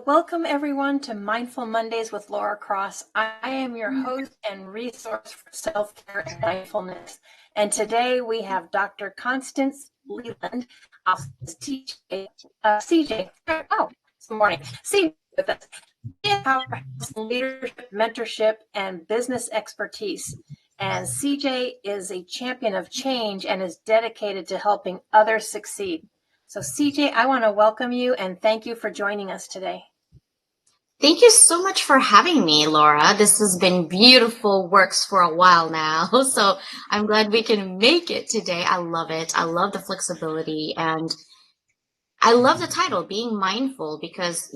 Welcome everyone to Mindful Mondays with Laura Cross. I am your host and resource for self-care and mindfulness. And today we have Dr. Constance Leyland, TJ, CJ. Oh, it's morning. CJ with us. Powerhouse leadership, mentorship, and business expertise. And CJ is a champion of change and is dedicated to helping others succeed. So CJ, I want to welcome you and thank you for joining us today. Thank you so much for having me, Laura. This has been beautiful works for a while now. So I'm glad we can make it today. I love it. I love the flexibility and I love the title, Being Mindful, because,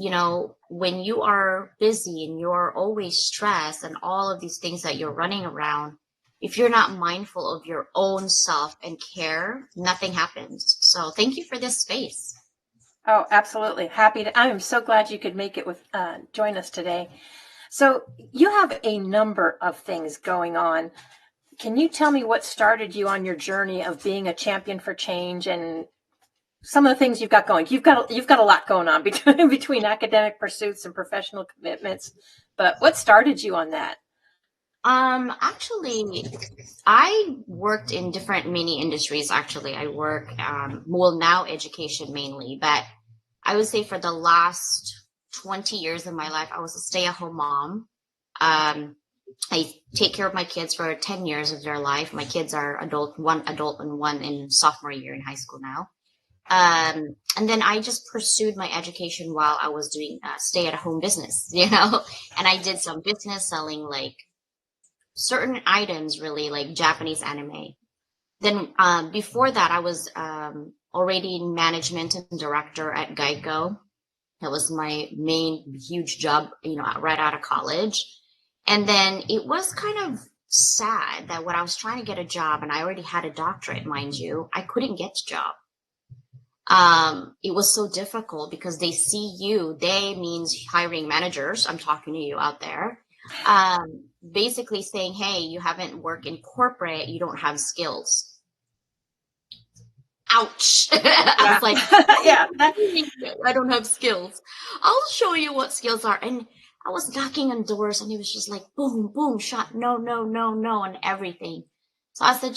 when you are busy and you're always stressed and all of these things that you're running around, if you're not mindful of your own self and care, nothing happens. So thank you for this space. Oh, absolutely. Happy to. I am so glad you could make it join us today. So you have a number of things going on. Can you tell me what started you on your journey of being a champion for change and some of the things you've got going? You've got a lot going on between academic pursuits and professional commitments. But what started you on that? Actually, I worked in different mini industries. Actually, I work, now education mainly, but I would say for the last 20 years of my life, I was a stay-at-home mom. I take care of my kids for 10 years of their life. My kids are one adult and one in sophomore year in high school now. And then I just pursued my education while I was doing stay-at-home business, and I did some business selling like certain items, really like Japanese anime. Then before that, I was already in management and director at Geico. That was my main huge job, right out of college. And then it was kind of sad that when I was trying to get a job, and I already had a doctorate, mind you, I couldn't get a job. It was so difficult because they see you, they means hiring managers. I'm talking to you out there. Basically saying, hey, you haven't worked in corporate, you don't have skills. Ouch. I was like, yeah, I don't have skills. I'll show you what skills are. And I was knocking on doors and it was just like, boom, boom, shot, no, no, no, no, and everything. So I said,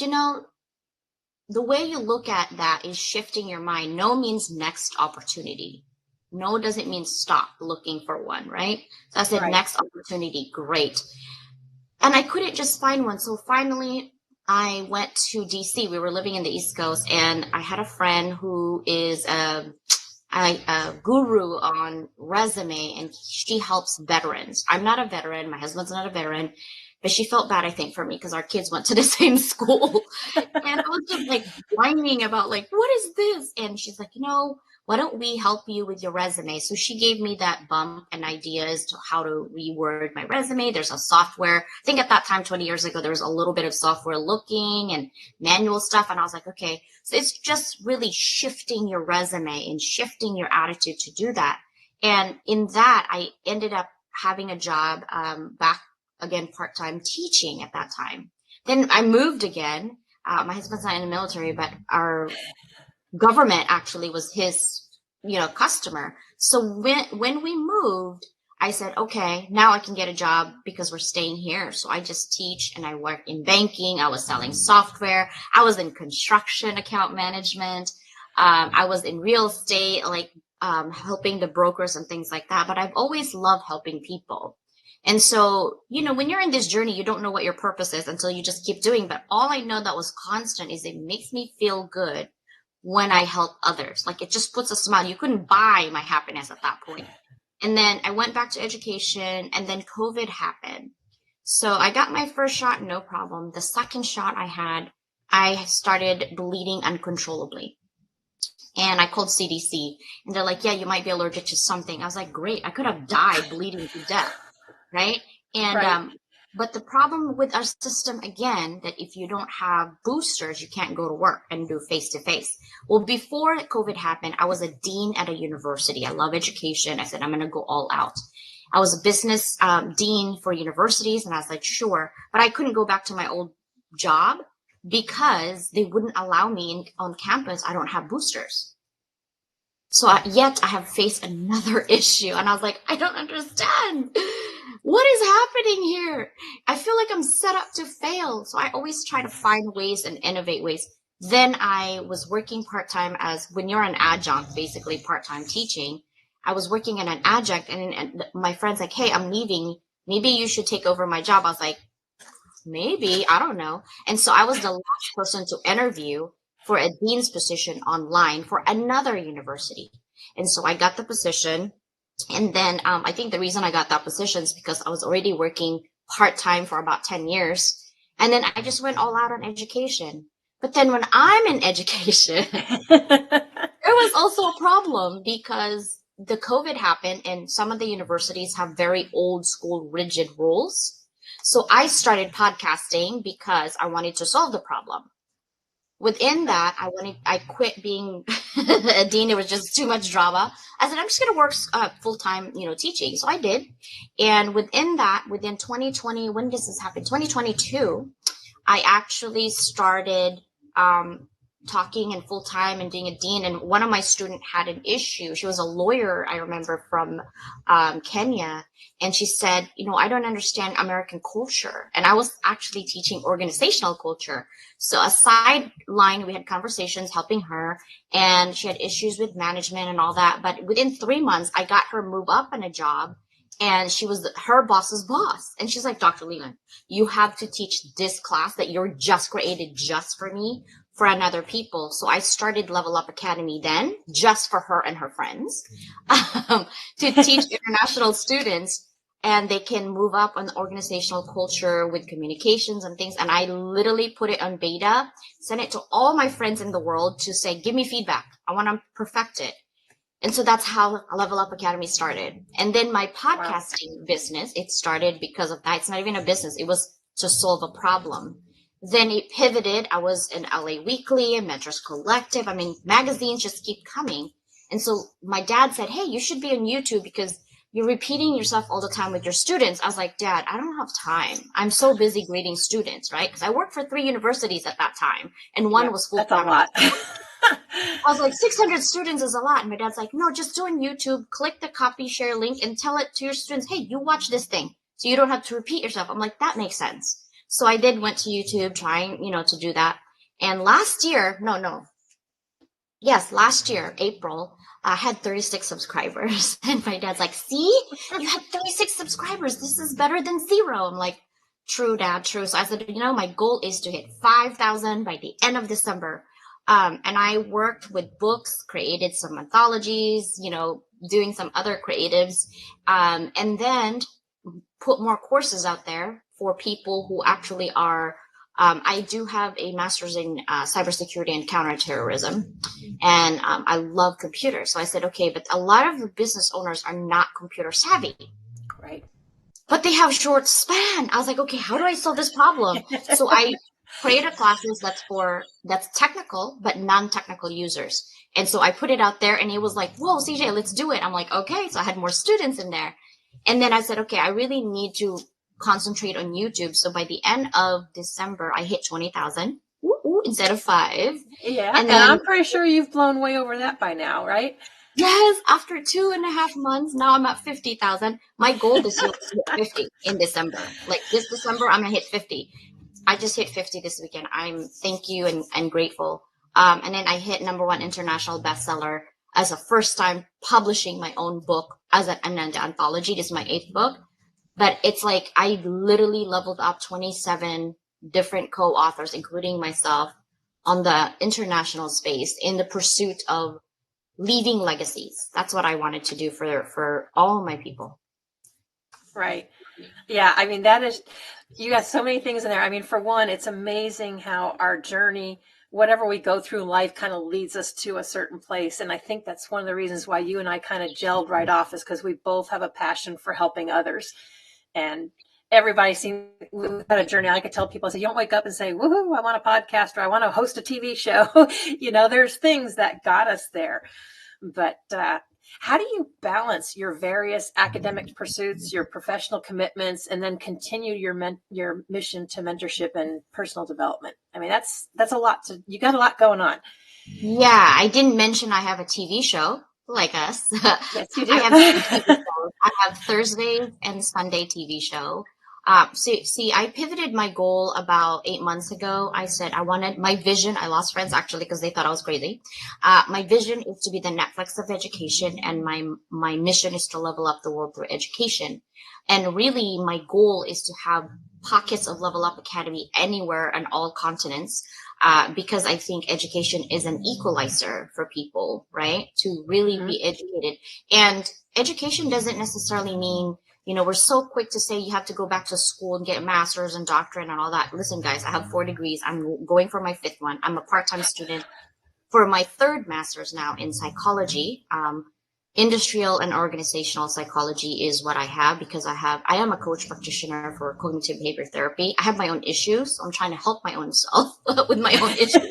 the way you look at that is shifting your mind. No means next opportunity. No doesn't mean stop looking for one, right? So I said, right. Next opportunity, great. And I couldn't just find one. So finally, I went to DC. We were living in the East Coast, and I had a friend who is a guru on resume, and she helps veterans. I'm not a veteran. My husband's not a veteran. But she felt bad, I think, for me because our kids went to the same school. And I was just like whining about like, what is this? And she's like, why don't we help you with your resume? So she gave me that bump and ideas to how to reword my resume. There's a software. I think at that time, 20 years ago, there was a little bit of software looking and manual stuff. And I was like, okay, so it's just really shifting your resume and shifting your attitude to do that. And in that, I ended up having a job back again, part-time teaching at that time. Then I moved again. My husband's not in the military, but our government actually was his, customer. So when we moved, I said, okay, now I can get a job because we're staying here. So I just teach and I work in banking. I was selling software. I was in construction account management. I was in real estate, like helping the brokers and things like that. But I've always loved helping people. And so, when you're in this journey, you don't know what your purpose is until you just keep doing. But all I know that was constant is it makes me feel good when I help others. Like it just puts a smile. You couldn't buy my happiness at that point. And then I went back to education and then COVID happened. So I got my first shot, no problem. The second shot I started bleeding uncontrollably. And I called CDC and they're like, yeah, you might be allergic to something. I was like, great. I could have died bleeding to death. Right. And, right. But the problem with our system, again, that if you don't have boosters, you can't go to work and do face to face. Well, before COVID happened, I was a dean at a university. I love education. I said, I'm going to go all out. I was a business dean for universities. And I was like, sure. But I couldn't go back to my old job because they wouldn't allow me on campus. I don't have boosters. Yet I have faced another issue. And I was like, I don't understand. What is happening here? I feel like I'm set up to fail. So I always try to find ways and innovate ways. Then I was working part-time as when you're an adjunct, basically part-time teaching. I was working in an adjunct and my friend's like, hey, I'm leaving. Maybe you should take over my job. I was like, maybe, I don't know. And so I was the last person to interview for a dean's position online for another university. And so I got the position. And then I think the reason I got that position is because I was already working part-time for about 10 years. And then I just went all out on education. But then when I'm in education, there was also a problem because the COVID happened and some of the universities have very old school rigid rules. So I started podcasting because I wanted to solve the problem. Within that, I quit being a dean. It was just too much drama. I said, I'm just going to work full-time, teaching. So I did. And within that, within 2020, when does this happen? 2022, I actually started talking and full-time and being a dean. And one of my students had an issue. She was a lawyer, I remember, from Kenya. And she said, I don't understand American culture. And I was actually teaching organizational culture. So a sideline, we had conversations helping her, and she had issues with management and all that. But within 3 months, I got her move up in a job, and she was her boss's boss. And she's like, Dr. Leyland, you have to teach this class that you're just created just for me, for another people. So I started Level Up Academy then, just for her and her friends, to teach international students. And they can move up on the organizational culture with communications and things. And I literally put it on beta, sent it to all my friends in the world to say, give me feedback. I want to perfect it. And so that's how Level Up Academy started. And then my podcasting business, it started because of that. It's not even a business. It was to solve a problem. Then it pivoted. I was in LA Weekly and Mentors Collective. Magazines just keep coming. And so my dad said, hey, you should be on YouTube because you're repeating yourself all the time with your students. I was like, Dad, I don't have time. I'm so busy grading students, right? Because I worked for 3 universities at that time, and one was full-time. That's a lot. I was like, 600 students is a lot. And my dad's like, no, just do on YouTube, click the copy share link and tell it to your students, hey, you watch this thing so you don't have to repeat yourself. I'm like, that makes sense. So I went to YouTube trying, to do that. And last year, April, I had 36 subscribers. And my dad's like, see, you had 36 subscribers. This is better than 0. I'm like, true, Dad, true. So I said, my goal is to hit 5,000 by the end of December. And I worked with books, created some anthologies, doing some other creatives, and then put more courses out there for people who actually are I do have a master's in cybersecurity and counterterrorism, and I love computers. So I said, okay, but a lot of the business owners are not computer savvy. Right. But they have short span. I was like, okay, how do I solve this problem? So I created classes that's technical, but non-technical users. And so I put it out there and it was like, whoa, CJ, let's do it. I'm like, okay. So I had more students in there. And then I said, okay, I really need to concentrate on YouTube. So by the end of December, I hit 20,000 instead of 5. Yeah. And I'm pretty sure you've blown way over that by now, right? Yes. After 2.5 months, now I'm at 50,000. My goal this year is to hit 50 in December. Like this December, I'm going to hit 50. I just hit 50 this weekend. I'm thank you and grateful. And then I hit #1 international bestseller as a first time publishing my own book as an anthology. This is my 8th book. But it's like I literally leveled up 27 different co-authors, including myself, on the international space in the pursuit of leaving legacies. That's what I wanted to do for all my people. Right. Yeah. You got so many things in there. For one, it's amazing how our journey, whatever we go through in life, kind of leads us to a certain place. And I think that's one of the reasons why you and I kind of gelled right off, is because we both have a passion for helping others. And everybody seems we've got a journey. I could tell people, I say, you don't wake up and say, woohoo, I want a podcast or I want to host a TV show. There's things that got us there. But how do you balance your various academic pursuits, your professional commitments, and then continue your mission to mentorship and personal development? That's a lot. You got a lot going on. Yeah, I didn't mention I have a TV show. like us. Yes, you I do. have two TV shows. I have Thursday and Sunday TV show. See, I pivoted my goal about 8 months ago. I said I wanted my vision. I lost friends actually because they thought I was crazy. My vision is to be the Netflix of education, and my mission is to level up the world through education. And really, my goal is to have pockets of Level Up Academy anywhere on all continents, because I think education is an equalizer for people, right? To really Mhm. be educated. And education doesn't necessarily mean, we're so quick to say you have to go back to school and get a master's and doctorate and all that. Listen, guys, I have 4 degrees. I'm going for my fifth one. I'm a part-time student for my third master's now in psychology. Industrial and organizational psychology is what I have, because I am a coach practitioner for cognitive behavior therapy. I have my own issues. So I'm trying to help my own self with my own issues.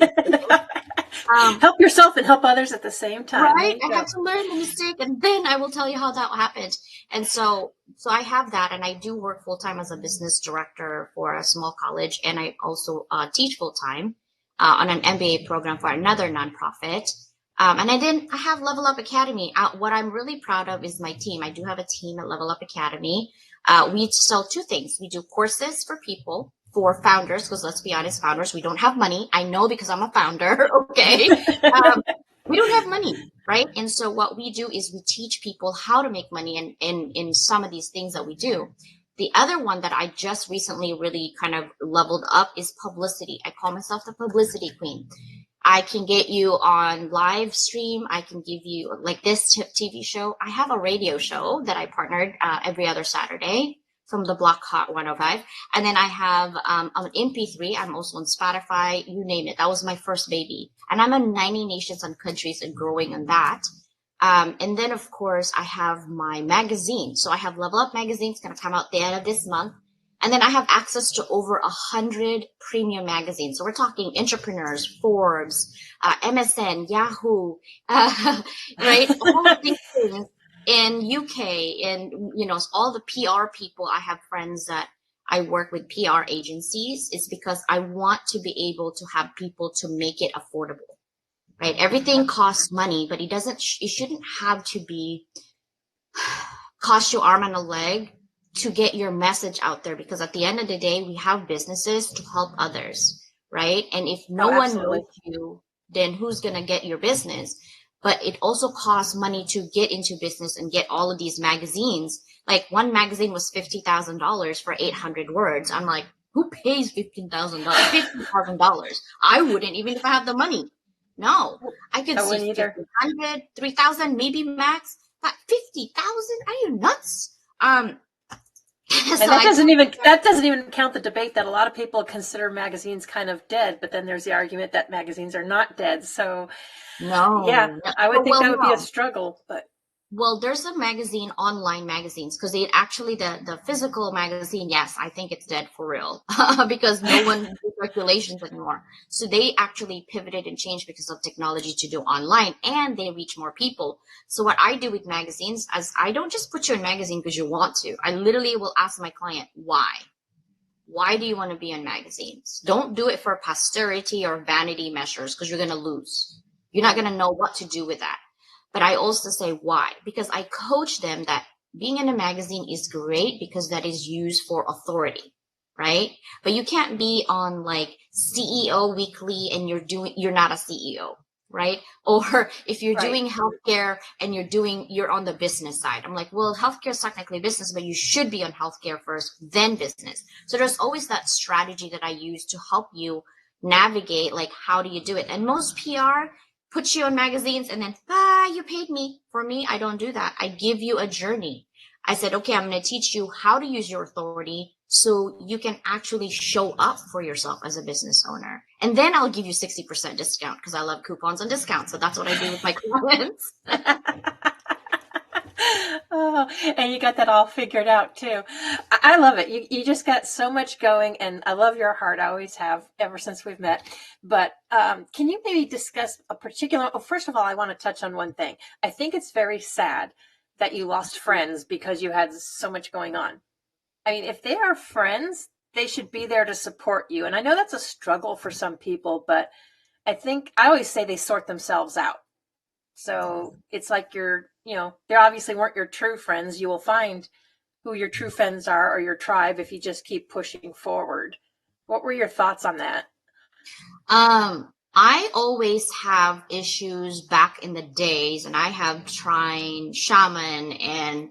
Help yourself and help others at the same time. There Right? you I go. have to learn the mistake, and then I will tell you how that happened. And so I have that, and I do work full time as a business director for a small college, and I also teach full time on an MBA program for another nonprofit. And I have Level Up Academy. What I'm really proud of is my team. I do have a team at Level Up Academy. We sell two things. We do courses for people, for founders, because let's be honest, founders, we don't have money. I know because I'm a founder. Okay. We don't have money, right? And so what we do is we teach people how to make money in some of these things that we do. The other one that I just recently really kind of leveled up is publicity. I call myself the publicity queen. I can get you on live stream. I can give you like this TV show. I have a radio show that I partnered every other Saturday from the Block Hot 105. And then I have an MP3. I'm also on Spotify, you name it. That was my first baby. And I'm on 90 nations and countries and growing on that. And then, of course, I have my magazine. So I have Level Up magazine. It's going to come out the end of this month. And then I have access to over 100 premium magazines. So we're talking Entrepreneurs, Forbes, MSN, Yahoo, right? All of these things in UK, and all the PR people. I have friends that I work with PR agencies. It's because I want to be able to have people to make it affordable, right? Everything costs money, but it shouldn't have to be cost you arm and a leg to get your message out there, because at the end of the day, we have businesses to help others, right? And if no Oh, one absolutely. knows you, then who's going to get your business? But it also costs money to get into business and get all of these magazines. Like one magazine was $50,000 for 800 words. I'm like, who pays $50,000? I wouldn't, even if I have the money. No, I could I see wouldn't either. 1,500, 3,000, maybe max. But 50,000? Are you nuts? And So that doesn't even count the debate that a lot of people consider magazines kind of dead, but then there's the argument that magazines are not dead. So yeah, no. I would think Well, that would be a no. struggle, but Well, there's a magazine, online magazines, because it actually the physical magazine, yes, I think it's dead for real because no one does circulations anymore. So they actually pivoted and changed because of technology to do online, and they reach more people. So what I do with magazines is I don't just put you in magazine because you want to. I literally will ask my client why. Why do you want to be in magazines? Don't do it for posterity or vanity measures, because you're going to lose. You're not going to know what to do with that. But I also say why, because I coach them that being in a magazine is great because that is used for authority, right? But you can't be on like CEO Weekly and you're not a CEO, right? Or if you're right. doing healthcare and you're on the business side. I'm like, well, healthcare is technically business, but you should be on healthcare first, then business. So there's always that strategy that I use to help you navigate, like, how do you do it? And most PR puts you on magazines and then, you paid me. For me, I don't do that. I give you a journey. I said, okay, I'm going to teach you how to use your authority so you can actually show up for yourself as a business owner. And then I'll give you 60% discount because I love coupons and discounts. So that's what I do with my clients. Oh, and you got that all figured out too. I love it. You just got so much going, and I love your heart. I always have ever since we've met. But can you maybe discuss a particular? Well, first of all, I want to touch on one thing. I think it's very sad that you lost friends because you had so much going on. I mean, if they are friends, they should be there to support you. And I know that's a struggle for some people, but I think I always say they sort themselves out. So it's like they obviously weren't your true friends. You will find who your true friends are or your tribe if you just keep pushing forward. What were your thoughts on that? I always have issues back in the days, and I have tried shaman and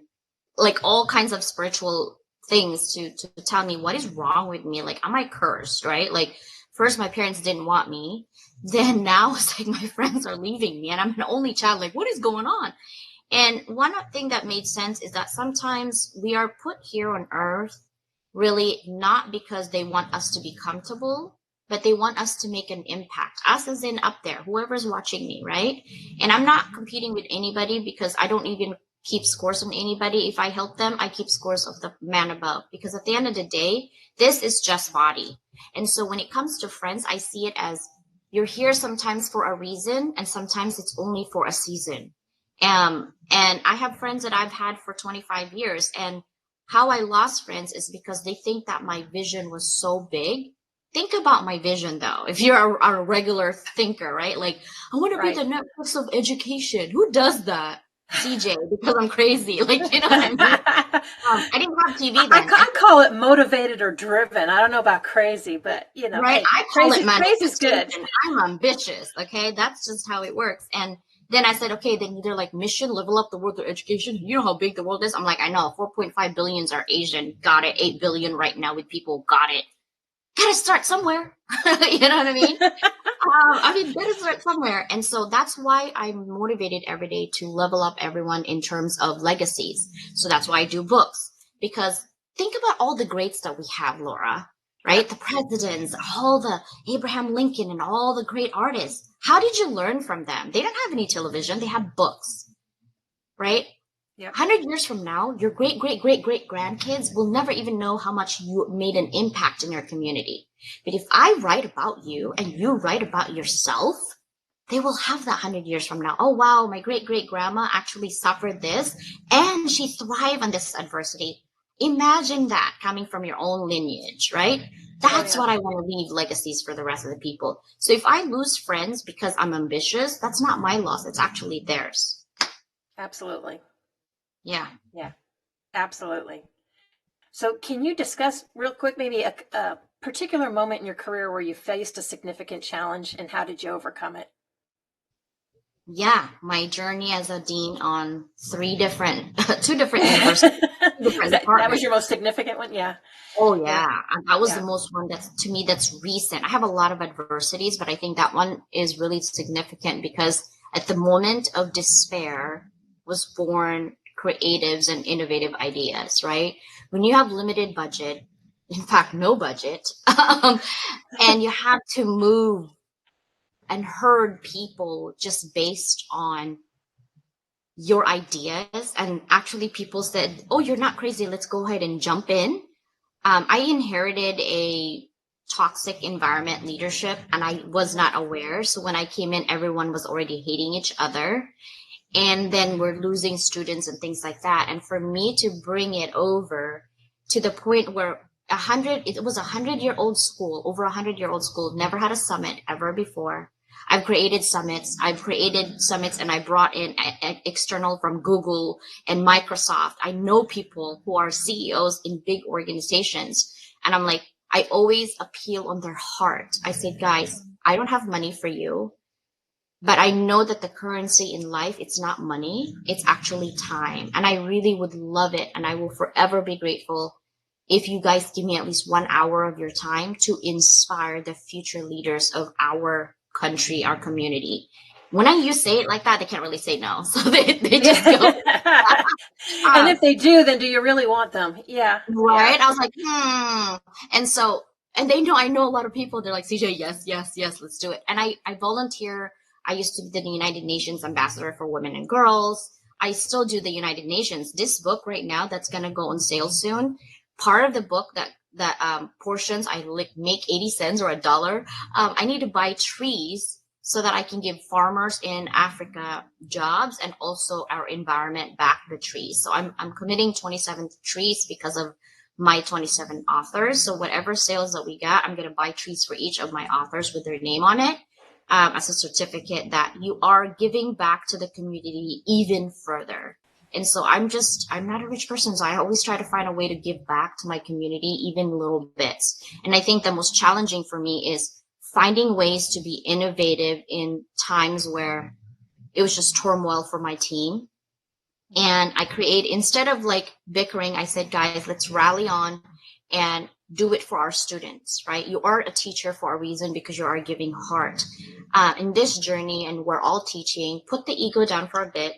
like all kinds of spiritual things to tell me what is wrong with me. Like, am I cursed, right? Like, first my parents didn't want me. Then now it's like my friends are leaving me and I'm an only child. Like, what is going on? And one thing that made sense is that sometimes we are put here on earth really not because they want us to be comfortable, but they want us to make an impact. Us as in up there, whoever's watching me, right? And I'm not competing with anybody because I don't even keep scores on anybody. If I help them, I keep scores of the man above. Because at the end of the day, this is just body. And so when it comes to friends, I see it as you're here sometimes for a reason, and sometimes it's only for a season. And I have friends that I've had for 25 years. And how I lost friends is because they think that my vision was so big. Think about my vision though. If you're a regular thinker, right? Like, I want to be the Netflix of education. Who does that? CJ, because I'm crazy. Like, you know what I mean? I didn't have TV then. I call it motivated or driven. I don't know about crazy, but right? Hey, I call it crazy's good. I'm ambitious. Okay. That's just how it works. And then I said, okay, then they're like mission, level up the world through education. You know how big the world is? I'm like, I know 4.5 billions are Asian. Got it. 8 billion right now with people. Got it. Gotta start somewhere. You know what I mean? Gotta start somewhere. And so that's why I'm motivated every day to level up everyone in terms of legacies. So that's why I do books, because think about all the greats that we have, Laura, right? The presidents, all the Abraham Lincoln and all the great artists. How did you learn from them? They didn't have any television. They had books, right? Yep. 100 years from now, your great, great, great, great grandkids will never even know how much you made an impact in your community. But if I write about you and you write about yourself, they will have that 100 years from now. Oh, wow, my great, great grandma actually suffered this and she thrived on this adversity. Imagine that coming from your own lineage, right? That's what I want to leave legacies for the rest of the people. So if I lose friends because I'm ambitious, that's not my loss. It's actually theirs. Absolutely. Yeah. Yeah, absolutely. So can you discuss real quick maybe a particular moment in your career where you faced a significant challenge and how did you overcome it? Yeah, my journey as a dean on two different universities. That was your most significant one? Yeah. Oh yeah. That was the most one to me that's recent. I have a lot of adversities, but I think that one is really significant because at the moment of despair was born creatives and innovative ideas, right? When you have limited budget, in fact, no budget, and you have to move and herd people just based on your ideas, and actually people said, oh, you're not crazy, let's go ahead and jump in. I inherited a toxic environment leadership and I was not aware. So when I came in, everyone was already hating each other. And then we're losing students and things like that. And for me to bring it over to the point where it was 100-year-old school, over 100-year-old school, never had a summit ever before. I've created summits and I brought in external from Google and Microsoft. I know people who are CEOs in big organizations. And I'm like, I always appeal on their heart. I say, guys, I don't have money for you, but I know that the currency in life, it's not money, it's actually time. And I really would love it. And I will forever be grateful if you guys give me at least 1 hour of your time to inspire the future leaders of our country, our community. When you say it like that, they can't really say no. So they just go. And if they do, then do you really want them? Yeah. Right. Yeah. I was like, And so, and they know, I know a lot of people, they're like, CJ, yes, yes, yes, let's do it. And I volunteer. I used to be the United Nations ambassador for women and girls. I still do the United Nations. This book right now that's going to go on sale soon. Part of the book that portions I make 80 cents or $1. I need to buy trees so that I can give farmers in Africa jobs and also our environment back the trees. So I'm committing 27 trees because of my 27 authors. So whatever sales that we got, I'm going to buy trees for each of my authors with their name on it. as a certificate that you are giving back to the community even further. And so I'm not a rich person, so I always try to find a way to give back to my community, even little bits. And I think the most challenging for me is finding ways to be innovative in times where it was just turmoil for my team. And instead of like bickering, I said, guys, let's rally on and do it for our students, right? You are a teacher for a reason because you are giving heart. In this journey, and we're all teaching, put the ego down for a bit.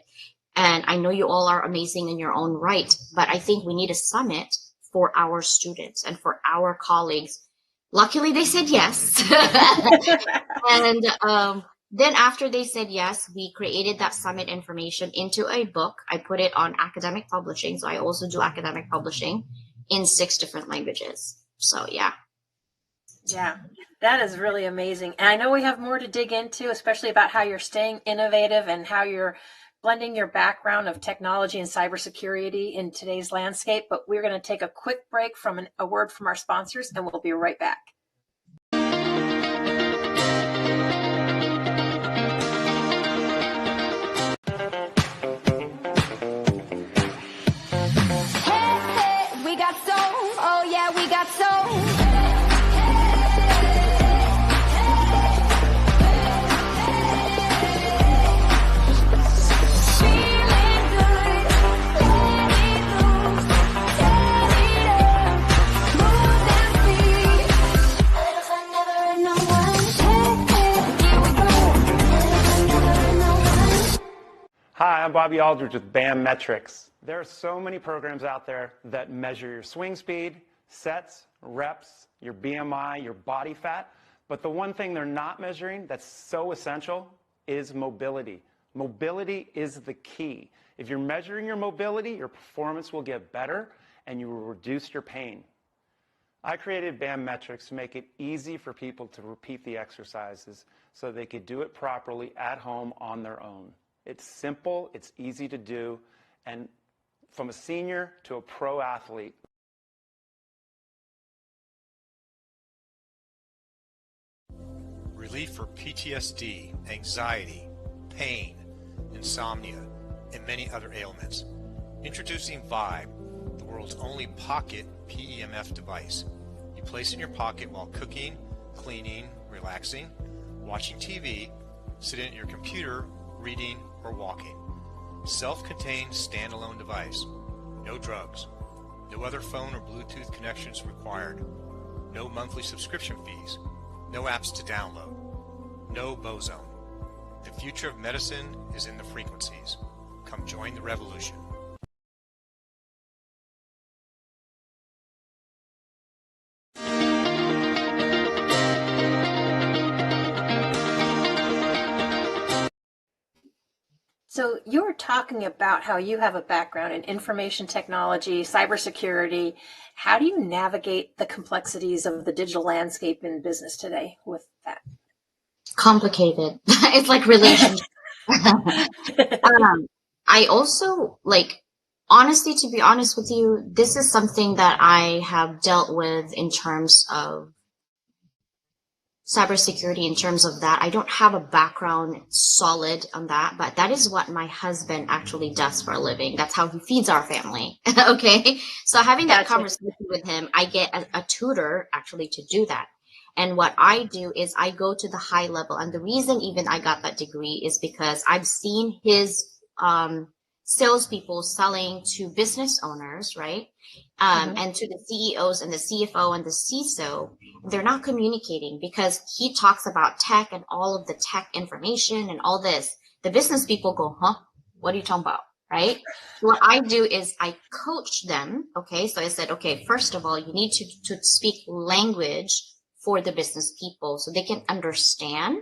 And I know you all are amazing in your own right, but I think we need a summit for our students and for our colleagues. Luckily, they said yes. And then after they said yes, we created that summit information into a book. I put it on academic publishing. So I also do academic publishing in 6 different languages. So yeah. Yeah, that is really amazing. And I know we have more to dig into, especially about how you're staying innovative and how you're blending your background of technology and cybersecurity in today's landscape. But we're going to take a quick break from a word from our sponsors, and we'll be right back. We got soul, oh yeah, we got soul. Hi, I'm Bobby Aldridge with BAM Metrics. There are so many programs out there that measure your swing speed, sets, reps, your BMI, your body fat, but the one thing they're not measuring that's so essential is mobility. Mobility is the key. If you're measuring your mobility, your performance will get better and you will reduce your pain. I created BAM Metrics to make it easy for people to repeat the exercises so they could do it properly at home on their own. It's simple, it's easy to do, and from a senior to a pro athlete. Relief for PTSD, anxiety, pain, insomnia, and many other ailments. Introducing Vibe, the world's only pocket PEMF device. You place in your pocket while cooking, cleaning, relaxing, watching TV, sitting at your computer, reading, or walking. Self-contained standalone device. No drugs. No other phone or Bluetooth connections required. No monthly subscription fees. No apps to download. No Bozone. The future of medicine is in the frequencies. Come join the revolution. So you were talking about how you have a background in information technology, cybersecurity. How do you navigate the complexities of the digital landscape in business today with that? Complicated. It's like relationship. I also honestly, to be honest with you, this is something that I have dealt with in terms of cybersecurity. In terms of that, I don't have a background solid on that, but that is what my husband actually does for a living. That's how he feeds our family. Okay. So having that conversation with him, I get a tutor actually to do that. And what I do is I go to the high level. And the reason even I got that degree is because I've seen his salespeople selling to business owners, right? And to the CEOs and the CFO and the CISO, they're not communicating because he talks about tech and all of the tech information and all this. The business people go, huh? What are you talking about? Right? So what I do is I coach them. Okay. So I said, okay, first of all, you need to speak language for the business people so they can understand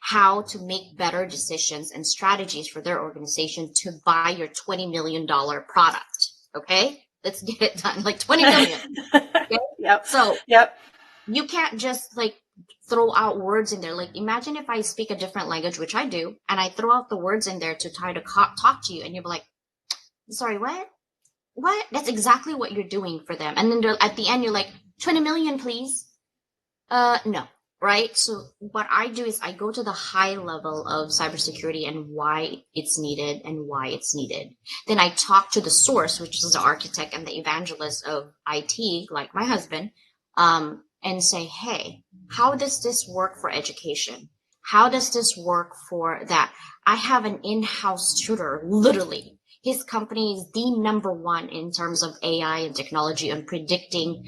how to make better decisions and strategies for their organization to buy your $20 million product. Okay. Let's get it done. Like 20 million. Okay? Yep. So you can't just throw out words in there. Like imagine if I speak a different language, which I do, and I throw out the words in there to try to talk to you. And you're like, sorry, what? That's exactly what you're doing for them. And then at the end, you're like, 20 million, please. No. right? So what I do is I go to the high level of cybersecurity and why it's needed and why it's needed. Then I talk to the source, which is the architect and the evangelist of IT, like my husband, and say, hey, how does this work for education? How does this work for that? I have an in-house tutor, literally. His company is the number one in terms of AI and technology and predicting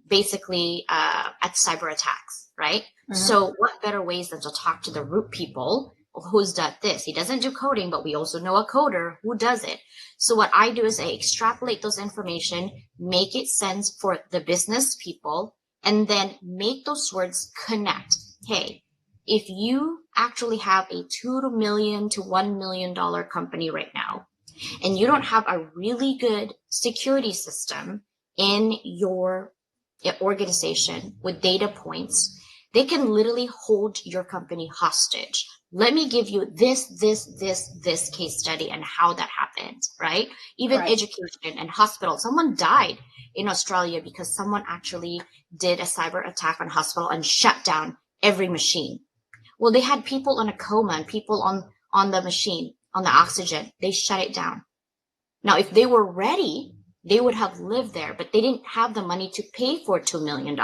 basically at cyber attacks, right? Mm-hmm. So what better ways than to talk to the root people who's done this? He doesn't do coding, but we also know a coder who does it. So what I do is I extrapolate those information, make it sense for the business people, and then make those words connect. Hey, if you actually have a $2 million to $1 million company right now, and you don't have a really good security system in your organization with data points, they can literally hold your company hostage. Let me give you this case study and how that happened, right? Even right. Education and hospital. Someone died in Australia because someone actually did a cyber attack on hospital and shut down every machine. Well, they had people on a coma and people on the machine, on the oxygen. They shut it down. Now, if they were ready, they would have lived there, but they didn't have the money to pay for $2 million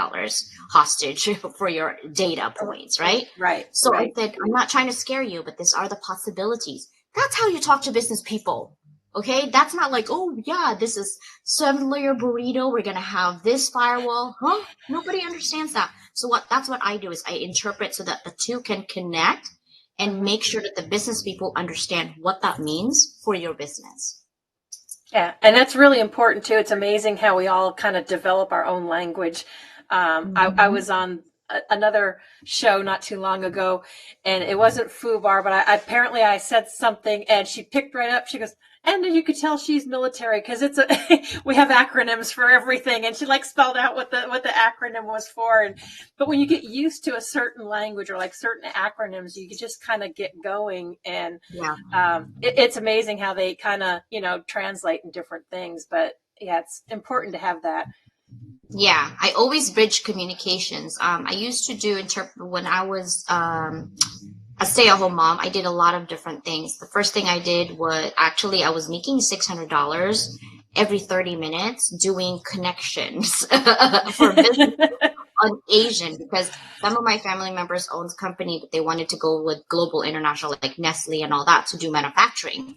hostage for your data points, right? Right. So right. I said, I'm not trying to scare you, but these are the possibilities. That's how you talk to business people. Okay. That's not like, oh yeah, this is 7-layer burrito. We're going to have this firewall. Huh? Nobody understands that. So that's what I do is I interpret so that the two can connect and make sure that the business people understand what that means for your business. Yeah, and that's really important too. It's amazing how we all kind of develop our own language. I was on another show not too long ago, and it wasn't FUBAR, but apparently I said something, and she picked right up. She goes, and you could tell she's military because we have acronyms for everything, and she like spelled out what the acronym was for. But when you get used to a certain language or like certain acronyms, you can just kind of get going, and it's amazing how they kind of translate in different things. But yeah, it's important to have that. Yeah, I always bridge communications. I used to do when I was a stay-at-home mom. I did a lot of different things. The first thing I did was I was making $600 every 30 minutes doing connections for business on Asian, because some of my family members owns company, but they wanted to go with global international like Nestle and all that to do manufacturing.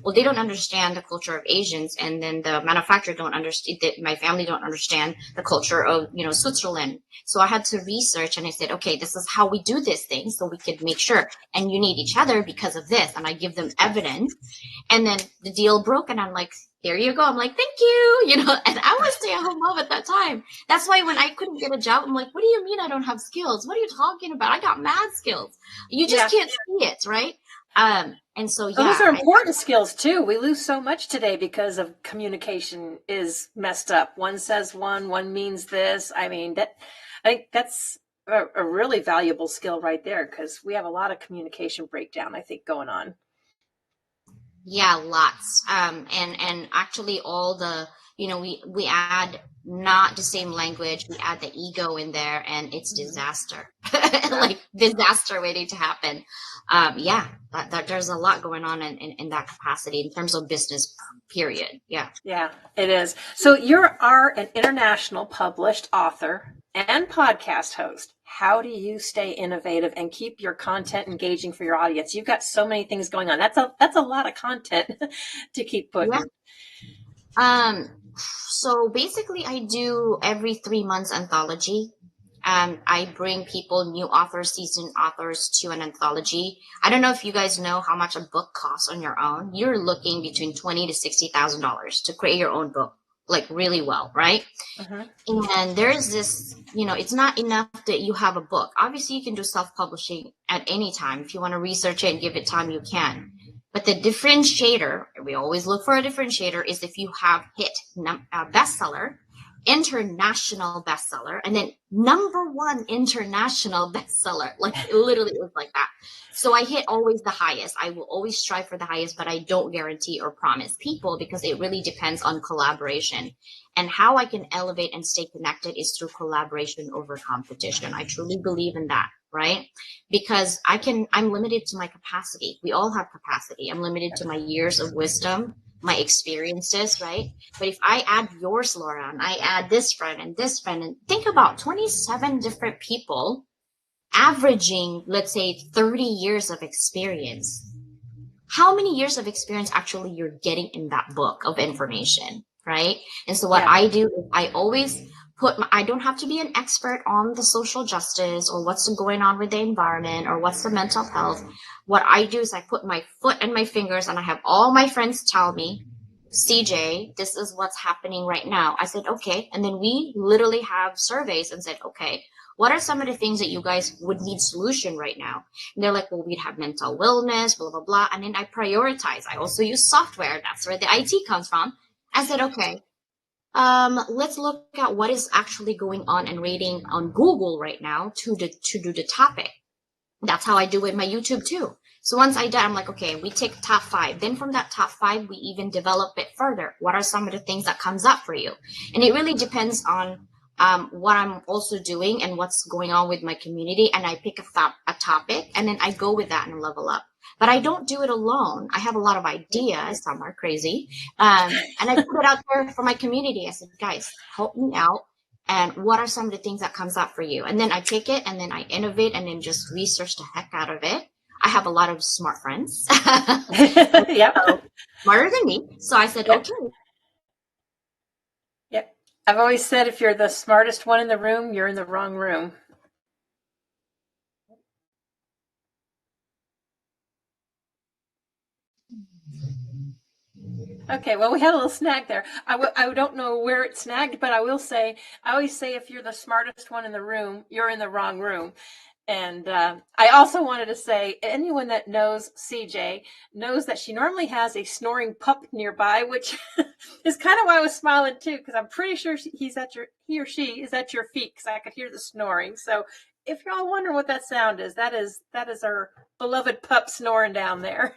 Well, they don't understand the culture of Asians, and then the manufacturer don't understand. My family don't understand the culture of Switzerland. So I had to research, and I said, okay, this is how we do this thing, so we could make sure. And you need each other because of this, and I give them evidence. And then the deal broke, and I'm like, here you go. I'm like, thank you, and I was stay-at-home mom at that time. That's why when I couldn't get a job, I'm like, what do you mean I don't have skills? What are you talking about? I got mad skills. You just can't see it, right? And so, those are important skills too. We lose so much today because of communication is messed up. One says one means this. I think that's a really valuable skill right there, because we have a lot of communication breakdown, I think, going on. Yeah, lots. And actually all the, we add not the same language, we add the ego in there, and it's disaster, like disaster waiting to happen. There's a lot going on in that capacity in terms of business, period. Yeah, it is. So you are an international published author and podcast host. How do you stay innovative and keep your content engaging for your audience? You've got so many things going on. That's a lot of content to keep putting. Yeah. So basically I do every 3 months anthology. I bring people, new authors, seasoned authors, to an anthology. I don't know if you guys know how much a book costs on your own. You're looking between $20,000 to $60,000 to create your own book, like really well, right? And there's this, it's not enough that you have a book. Obviously, you can do self-publishing at any time. If you want to research it and give it time, you can. But the differentiator, we always look for a differentiator, is if you have hit a bestseller international bestseller, and then #1 international bestseller. Like literally it was like that. So I hit always the highest. I will always strive for the highest, but I don't guarantee or promise people, because it really depends on collaboration. And how I can elevate and stay connected is through collaboration over competition. I truly believe in that, right? Because I'm limited to my capacity. We all have capacity. I'm limited to my years of wisdom, my experiences, right? But if I add yours, Laura, and I add this friend, and think about 27 different people averaging, let's say, 30 years of experience. How many years of experience actually you're getting in that book of information, right? And so what I do is I always I don't have to be an expert on the social justice or what's going on with the environment or what's the mental health. What I do is I put my foot and my fingers, and I have all my friends tell me, CJ, this is what's happening right now. I said, okay. And then we literally have surveys and said, okay, what are some of the things that you guys would need solution right now? And they're like, well, we'd have mental wellness, blah, blah, blah. And then I prioritize. I also use software. That's where the IT comes from. I said, okay, let's look at what is actually going on and rating on Google right now to do the topic. That's how I do with my YouTube too. So once I did, I'm like, okay, we take top 5. Then from that top 5, we even develop it further. What are some of the things that comes up for you? And it really depends on what I'm also doing and what's going on with my community. And I pick a topic, and then I go with that and level up. But I don't do it alone. I have a lot of ideas. Some are crazy. And I put it out there for my community. I said, guys, help me out. And what are some of the things that comes up for you? And then I take it and then I innovate and then just research the heck out of it. I have a lot of smart friends. Yep. Smarter than me. So I said, okay. Yep. I've always said, if you're the smartest one in the room, you're in the wrong room. Okay, well, we had a little snag there. I don't know where it snagged, but I always say, if you're the smartest one in the room, you're in the wrong room. And I also wanted to say, anyone that knows CJ knows that she normally has a snoring pup nearby, which is kind of why I was smiling too, because I'm pretty sure he or she is at your feet, because I could hear the snoring. So if you're all wondering what that sound is, that is our beloved pup snoring down there.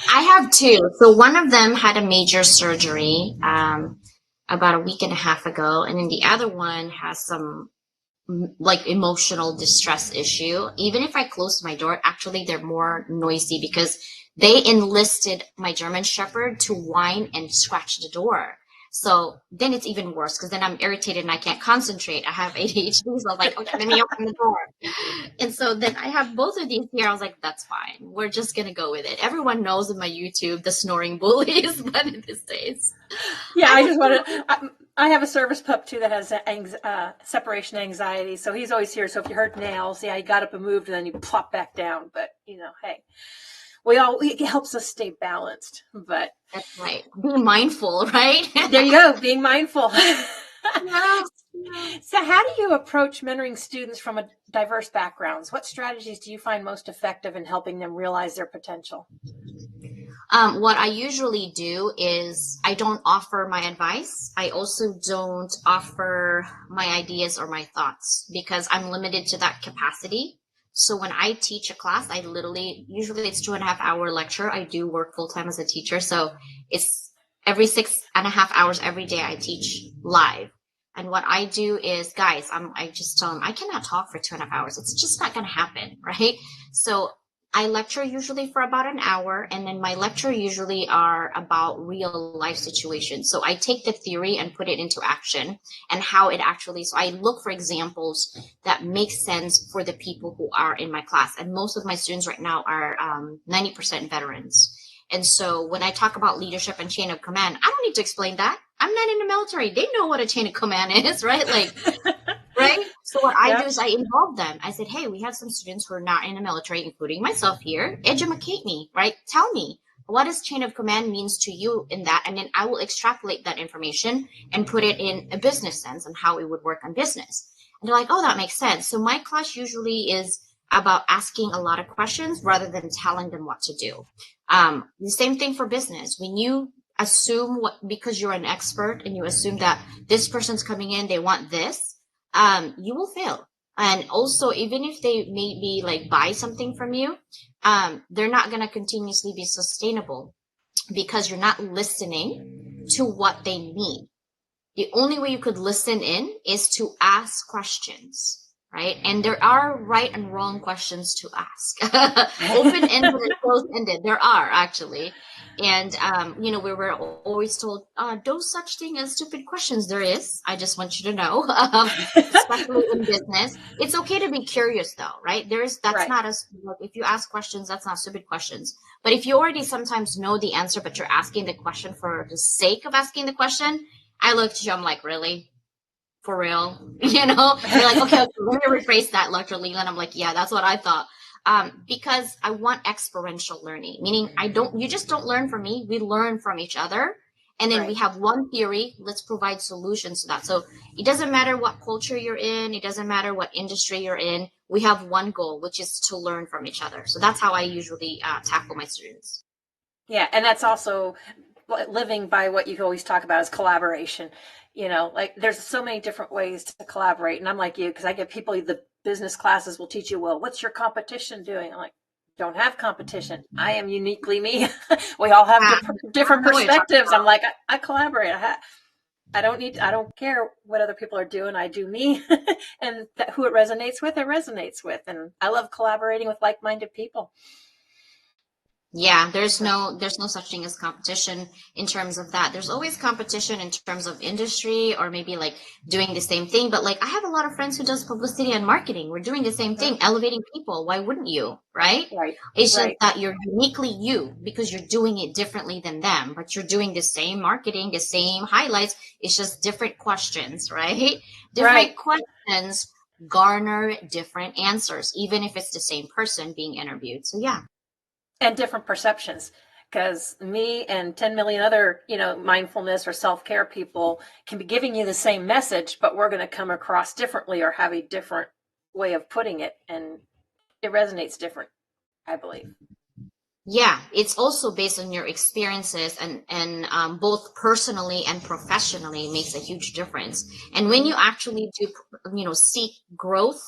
I have 2. So one of them had a major surgery about a week and a half ago, and then the other one has some like emotional distress issue. Even if I close my door, actually they're more noisy because they enlisted my German Shepherd to whine and scratch the door. So then it's even worse, because then I'm irritated and I can't concentrate. I have ADHD, so I'm like, okay, let me open the door. And so then I have both of these here. I was like, that's fine. We're just going to go with it. Everyone knows in my YouTube the snoring bullies, but in this days. Yeah, I have a service pup too that has separation anxiety. So he's always here. So if you heard nails, yeah, he got up and moved and then you plop back down. But, hey. It helps us stay balanced, but that's right. Be mindful, right? There you go. Being mindful. Yes. So how do you approach mentoring students from diverse backgrounds? What strategies do you find most effective in helping them realize their potential? What I usually do is I don't offer my advice. I also don't offer my ideas or my thoughts, because I'm limited to that capacity. So when I teach a class, usually it's 2.5 hour lecture. I do work full time as a teacher. So it's every 6.5 hours every day I teach live. And what I do is, guys, I just tell them I cannot talk for 2.5 hours. It's just not going to happen. Right. So I lecture usually for about an hour, and then my lecture usually are about real life situations. So I take the theory and put it into action, and how it actually, so I look for examples that make sense for the people who are in my class. And most of my students right now are 90% veterans. And so when I talk about leadership and chain of command, I don't need to explain that. I'm not in the military. They know what a chain of command is, right? Right? So what I do is I involve them. I said, hey, we have some students who are not in the military, including myself here. Educate me, right? Tell me, what does chain of command means to you in that? And then I will extrapolate that information and put it in a business sense and how it would work on business. And they're like, oh, that makes sense. So my class usually is about asking a lot of questions rather than telling them what to do. The same thing for business. When you assume because you're an expert and you assume that this person's coming in, they want this, you will fail. And also, even if they maybe like buy something from you, they're not going to continuously be sustainable because you're not listening to what they need. The only way you could listen in is to ask questions, right? And there are right and wrong questions to ask. Open-ended and closed-ended. There are actually. And, we were always told, no such thing as stupid questions. There is. I just want you to know, especially in business. It's okay to be curious though, right? That's not if you ask questions, that's not stupid questions. But if you already sometimes know the answer, but you're asking the question for the sake of asking the question, I looked at you, I'm like, really? For real? You're like, okay, let me rephrase that, Dr. Leyland. I'm like, yeah, that's what I thought. Because I want experiential learning, meaning you just don't learn from me. We learn from each other. And then we have one theory. Let's provide solutions to that. So it doesn't matter what culture you're in. It doesn't matter what industry you're in. We have one goal, which is to learn from each other. So that's how I usually tackle my students. Yeah. And that's also living by what you always talk about is collaboration. Like there's so many different ways to collaborate. And I'm like you, because I get people, the business classes will teach you, well, what's your competition doing? I'm like, don't have competition. I am uniquely me. We all have different perspectives. I'm like, I collaborate. I don't care what other people are doing. I do me. And who it resonates with. And I love collaborating with like-minded people. Yeah, there's no such thing as competition in terms of that. There's always competition in terms of industry or maybe like doing the same thing. But like I have a lot of friends who does publicity and marketing. We're doing the same thing, elevating people. Why wouldn't you? Right? Right. It's just that you're uniquely you because you're doing it differently than them, but you're doing the same marketing, the same highlights. It's just different questions, right? Different questions garner different answers, even if it's the same person being interviewed. So yeah. And different perceptions, because me and 10 million other, mindfulness or self-care people can be giving you the same message, but we're going to come across differently or have a different way of putting it. And it resonates different, I believe. Yeah, it's also based on your experiences and both personally and professionally makes a huge difference. And when you actually do, seek growth,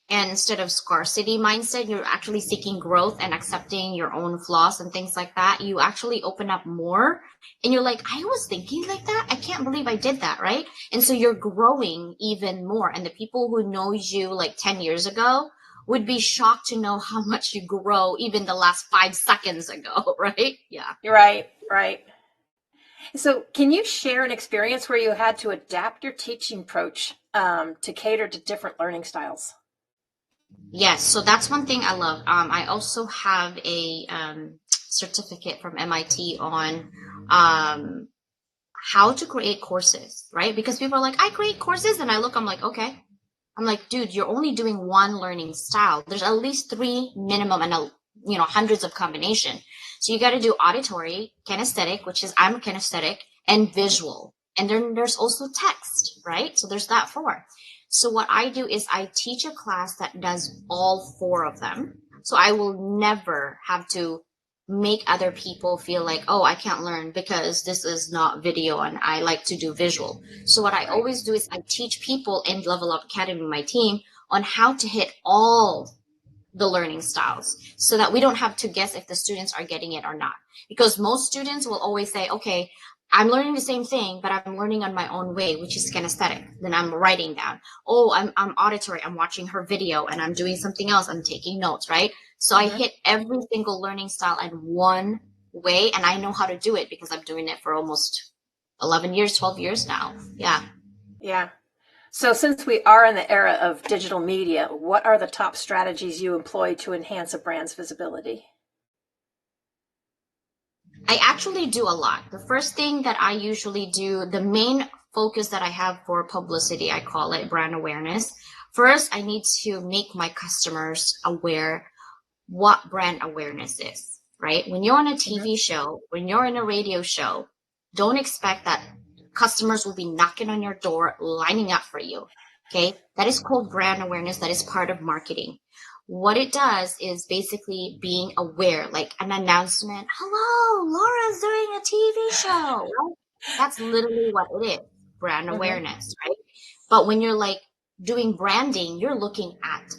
and instead of scarcity mindset, you're actually seeking growth and accepting your own flaws and things like that. You actually open up more and you're like, I was thinking like that. I can't believe I did that. Right. And so you're growing even more. And the people who know you like 10 years ago would be shocked to know how much you grow even the last 5 seconds ago. Right. Yeah. You're right. Right. So can you share an experience where you had to adapt your teaching approach to cater to different learning styles? Yes, so that's one thing I love. I also have a certificate from MIT on how to create courses, right? Because people are like, I create courses, and I'm like, okay. I'm like, dude, you're only doing one learning style. There's at least 3 minimum and hundreds of combination. So you got to do auditory, kinesthetic, which is I'm a kinesthetic, and visual. And then there's also text, right? So there's that 4. So what I do is I teach a class that does all 4 of them. So I will never have to make other people feel like, oh, I can't learn because this is not video and I like to do visual. So what I always do is I teach people in Level Up Academy, my team, on how to hit all the learning styles so that we don't have to guess if the students are getting it or not. Because most students will always say, okay, I'm learning the same thing, but I'm learning on my own way, which is kinesthetic. Then I'm writing down. Oh, I'm auditory. I'm watching her video and I'm doing something else. I'm taking notes, right? So I hit every single learning style in one way, and I know how to do it because I'm doing it for almost 11 years, 12 years now. Yeah. Yeah. So since we are in the era of digital media, what are the top strategies you employ to enhance a brand's visibility? I actually do a lot. The first thing that I usually do, the main focus that I have for publicity, I call it brand awareness. First, I need to make my customers aware what brand awareness is, right? When you're on a TV show, when you're in a radio show, don't expect that customers will be knocking on your door, lining up for you. Okay. That is called brand awareness. That is part of marketing. What it does is basically being aware, like an announcement. Hello, Laura's doing a TV show. Right? That's literally what it is, brand awareness, right? But when you're like doing branding, you're looking at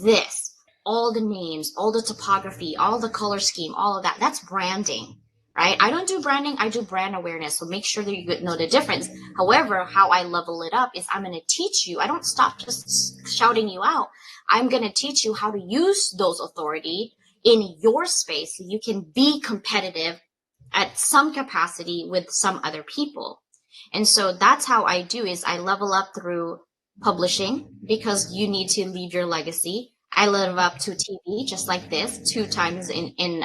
this, all the names, all the topography, all the color scheme, all of that. That's branding, right? I don't do branding. I do brand awareness. So make sure that you know the difference. However, how I level it up is I'm going to teach you. I don't stop just shouting you out. I'm going to teach you how to use those authority in your space so you can be competitive at some capacity with some other people. And so that's how I do is I level up through publishing because you need to leave your legacy. I level up to TV just like this 2 times in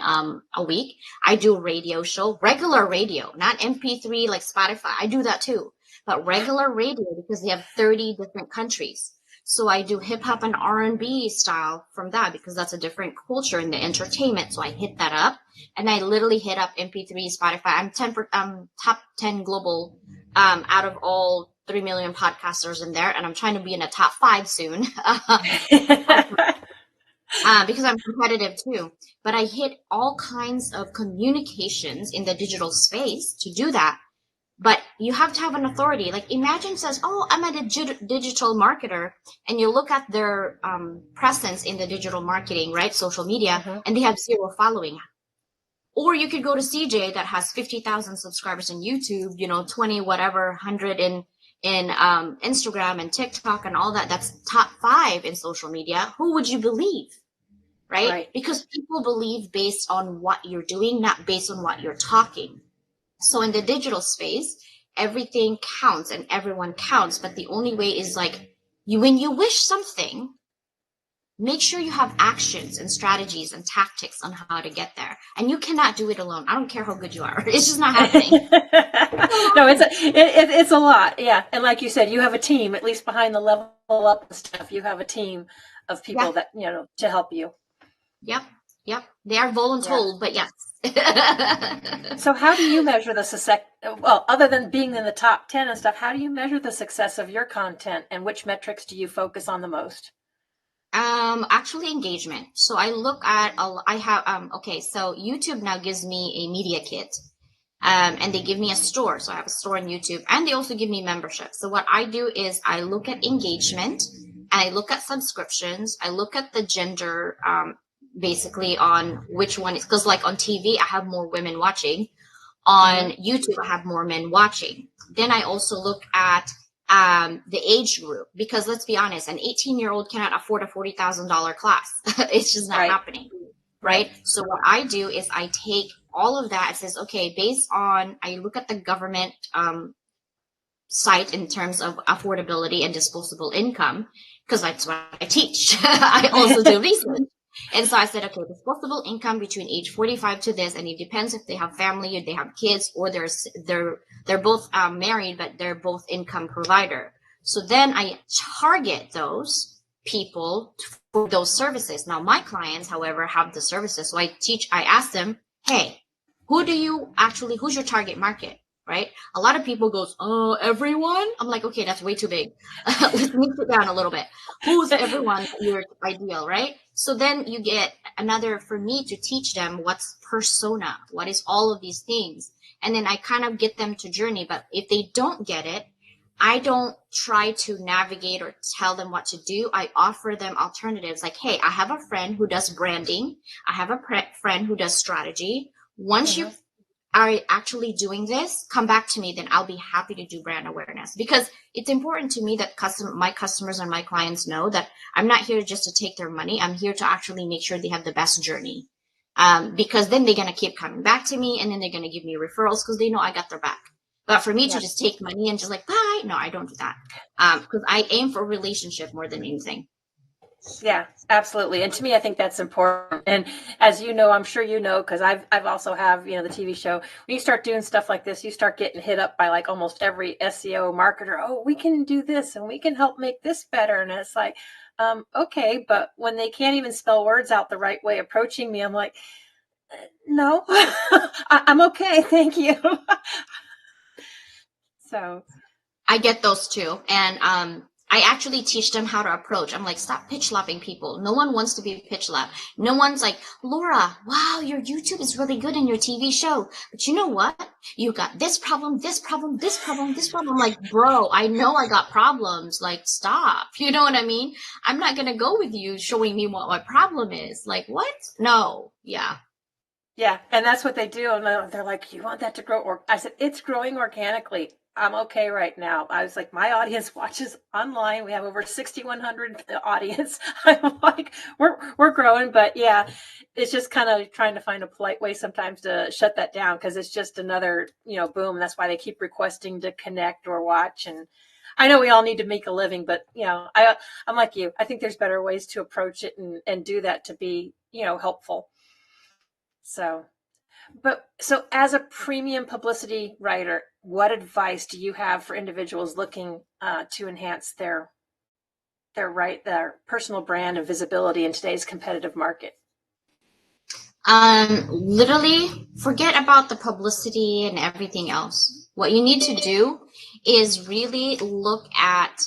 a week. I do a radio show, regular radio, not MP3 like Spotify. I do that too, but regular radio because they have 30 different countries. So I do hip hop and R&B style from that because that's a different culture in the entertainment. So I hit that up and I literally hit up MP3, Spotify. I'm top 10 global, out of all 3 million podcasters in there. And I'm trying to be in the top 5 soon. Because I'm competitive too, but I hit all kinds of communications in the digital space to do that. But you have to have an authority. Like imagine says, oh, I'm a digital marketer. And you look at their presence in the digital marketing, right? Social media, and they have 0 following. Or you could go to CJ that has 50,000 subscribers in YouTube, 20, whatever, 100 in Instagram and TikTok and all that. That's top 5 in social media. Who would you believe? Right? Because people believe based on what you're doing, not based on what you're talking. So in the digital space, everything counts and everyone counts. But the only way is like when you wish something, make sure you have actions and strategies and tactics on how to get there. And you cannot do it alone. I don't care how good you are. It's just not happening. No, it's a lot. Yeah. And like you said, you have a team, at least behind the level up stuff. You have a team of people that, to help you. Yep. They are voluntold, but yes. So how do you measure the success? Well, other than being in the top 10 and stuff, how do you measure the success of your content and which metrics do you focus on the most? Actually engagement. So I look at, so YouTube now gives me a media kit. And they give me a store. So I have a store on YouTube and they also give me membership. So what I do is I look at engagement and I look at subscriptions. I look at the gender, basically on which one is, because like on TV, I have more women watching. On YouTube, I have more men watching. Then I also look at the age group, because let's be honest, an 18-year-old cannot afford a $40,000 class. It's just not happening. Right. So what I do is I take all of that. It says, okay, based on, I look at the government site in terms of affordability and disposable income, because that's what I teach. I also do research. And so I said, okay, disposable income between age 45 to this, and it depends if they have family, if they have kids, or they're both married, but they're both income provider. So then I target those people for those services. Now my clients, however, have the services. So I ask them, hey, who's your target market? Right? A lot of people goes, oh, everyone. I'm like, okay, that's way too big. Let's mix it down a little bit. Who's everyone your ideal, right? So then you get for me to teach them what's persona, what is all of these things. And then I kind of get them to journey. But if they don't get it, I don't try to navigate or tell them what to do. I offer them alternatives like, hey, I have a friend who does branding. I have a friend who does strategy. Once you are actually doing this, come back to me, then I'll be happy to do brand awareness, because it's important to me that my customers and my clients know that I'm not here just to take their money. I'm here to actually make sure they have the best journey. Because then they're going to keep coming back to me, and then they're going to give me referrals because they know I got their back. But for me to just take money and just like, bye, no, I don't do that. Because I aim for a relationship more than anything. Yeah, absolutely. And to me, I think that's important. And as you know, I'm sure you know, because I've also have, the TV show. When you start doing stuff like this, you start getting hit up by like almost every SEO marketer. Oh, we can do this and we can help make this better. And it's like, okay, but when they can't even spell words out the right way approaching me, I'm like, no, I'm okay. Thank you. So I get those too. And I actually teach them how to approach. I'm like, stop pitch lapping people. No one wants to be pitch lap. No one's like, Laura, wow, your YouTube is really good in your TV show. But you know what? You got this problem, this problem, this problem, this problem. I'm like, bro, I know I got problems. Like, stop. You know what I mean? I'm not going to go with you showing me what my problem is. Like, what? No. Yeah. Yeah. And that's what they do. And they're like, you want that to grow? Or I said, it's growing organically. I'm okay right now. I was like, my audience watches online. We have over 6,100 audience. I'm like, we're growing, but yeah, it's just kind of trying to find a polite way sometimes to shut that down, because it's just another, boom. That's why they keep requesting to connect or watch. And I know we all need to make a living, but I'm like you. I think there's better ways to approach it and do that to be, helpful. So as a premium publicity writer, what advice do you have for individuals looking to enhance their personal brand and visibility in today's competitive market? Literally forget about the publicity and everything else. What you need to do is really look at,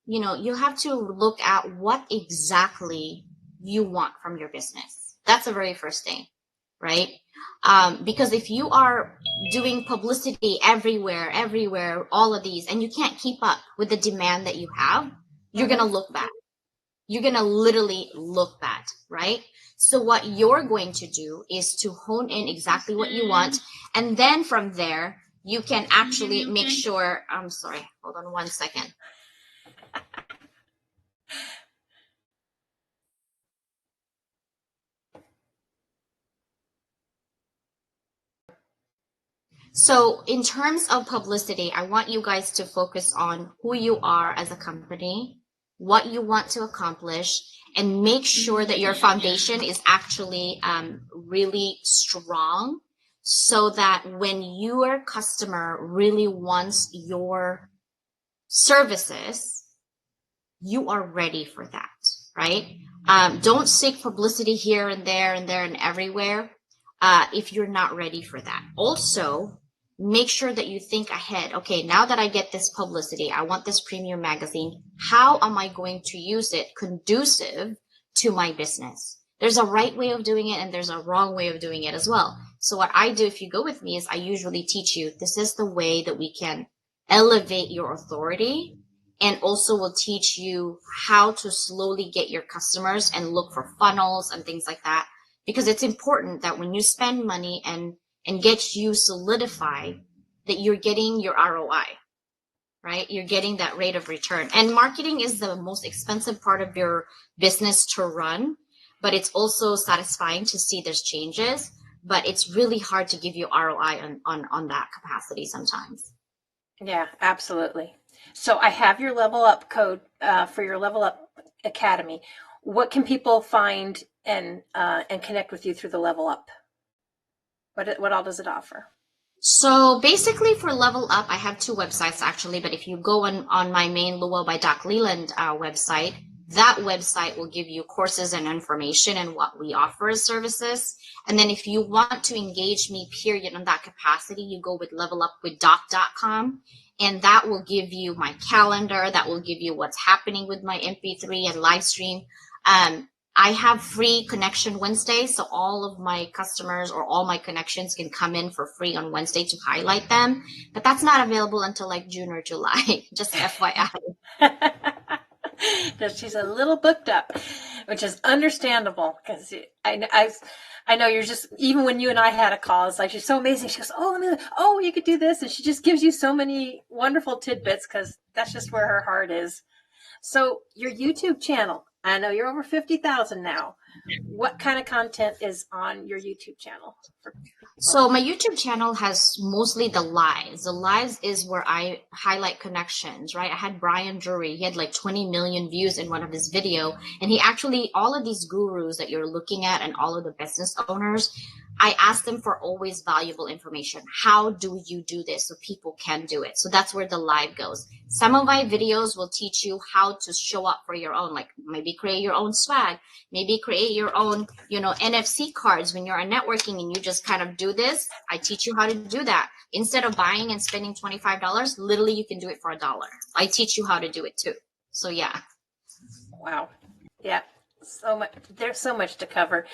you have to look at what exactly you want from your business. That's the very first thing, right? Because if you are doing publicity everywhere, all of these, and you can't keep up with the demand that you have, you're going to look bad. You're going to literally look bad, right? So what you're going to do is to hone in exactly what you want. And then from there, you can actually make sure, I'm sorry, hold on one second. So in terms of publicity, I want you guys to focus on who you are as a company, what you want to accomplish, and make sure that your foundation is actually really strong, so that when your customer really wants your services, you are ready for that, right? Don't seek publicity here and there and everywhere if you're not ready for that. Also, make sure that you think ahead. Okay, now that I get this publicity, I want this premium magazine. How am I going to use it conducive to my business? There's a right way of doing it and there's a wrong way of doing it as well. So what I do, if you go with me, is I usually teach you, this is the way that we can elevate your authority, and also will teach you how to slowly get your customers and look for funnels and things like that. Because it's important that when you spend money and get you solidified, that you're getting your ROI, right? You're getting that rate of return. And marketing is the most expensive part of your business to run, but it's also satisfying to see there's changes, but it's really hard to give you ROI on that capacity sometimes. Yeah, absolutely. So I have your Level Up code for your Level Up Academy. What can people find and connect with you through the Level Up? What all does it offer? So basically for Level Up, I have two websites actually, but if you go on my main Lua by Doc Leyland website, that website will give you courses and information and what we offer as services. And then if you want to engage me, period, on that capacity, you go with levelupwithdoc.com. And that will give you my calendar. That will give you what's happening with my MP3 and live stream. I have free connection Wednesday, so all of my customers or all my connections can come in for free on Wednesday to highlight them. But that's not available until like June or July, just FYI. She's a little booked up, which is understandable, because I know you're just, even when you and I had a call, it's like, she's so amazing. She goes, oh, you could do this. And she just gives you so many wonderful tidbits, because that's just where her heart is. So your YouTube channel, I know you're over 50,000 now. What kind of content is on your YouTube channel? So my YouTube channel has mostly the lives. The lives is where I highlight connections, right? I had Brian Drury. He had like 20 million views in one of his video. And he actually, all of these gurus that you're looking at and all of the business owners, I ask them for always valuable information. How do you do this so people can do it? So that's where the live goes. Some of my videos will teach you how to show up for your own, like maybe create your own swag, maybe create your own, NFC cards when you're on networking and you just kind of do this. I teach you how to do that. Instead of buying and spending $25, literally you can do it for $1. I teach you how to do it too. So yeah. Wow. Yeah. So much. There's so much to cover.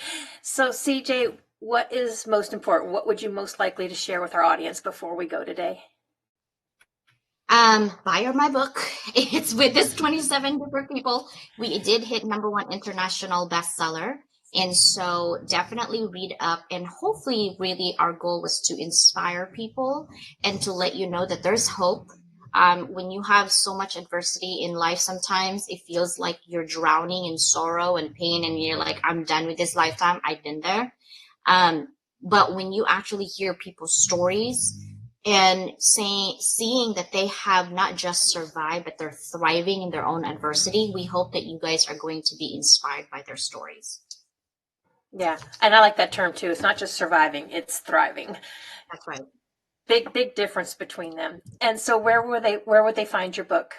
So CJ, what is most important? What would you most likely to share with our audience before we go today? Buy my book. It's with this 27 different people. We did hit #1 international bestseller. And so definitely read up, and hopefully really our goal was to inspire people and to let you know that there's hope. When you have so much adversity in life, sometimes it feels like you're drowning in sorrow and pain and you're like, I'm done with this lifetime. I've been there. But when you actually hear people's stories and seeing that they have not just survived, but they're thriving in their own adversity, we hope that you guys are going to be inspired by their stories. Yeah. And I like that term too. It's not just surviving, it's thriving. That's right. Big difference between them. And so where would they find your book?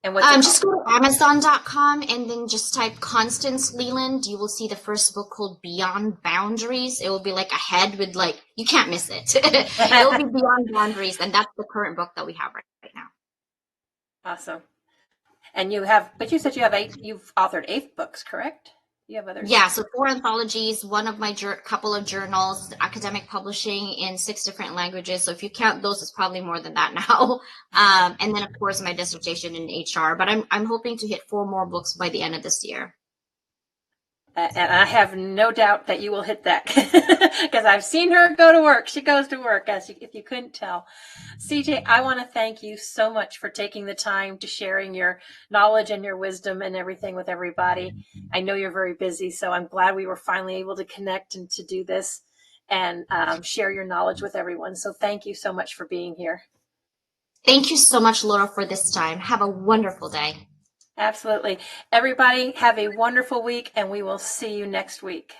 And what's just go to Amazon.com and then just type Constance Leyland. You will see the first book called Beyond Boundaries. It will be like a head with you can't miss it. It will be Beyond Boundaries, and that's the current book that we have right now. Awesome. And you said you've authored 8 books, correct? You have others? Yeah, so 4 anthologies, one of my couple of journals, academic publishing in 6 different languages. So if you count those, it's probably more than that now. And then of course my dissertation in HR. But I'm hoping to hit 4 more books by the end of this year. And I have no doubt that you will hit that because I've seen her go to work. She goes to work, if you couldn't tell. CJ, I want to thank you so much for taking the time to sharing your knowledge and your wisdom and everything with everybody. I know you're very busy, so I'm glad we were finally able to connect and to do this and share your knowledge with everyone. So thank you so much for being here. Thank you so much, Laura, for this time. Have a wonderful day. Absolutely. Everybody have a wonderful week, and we will see you next week.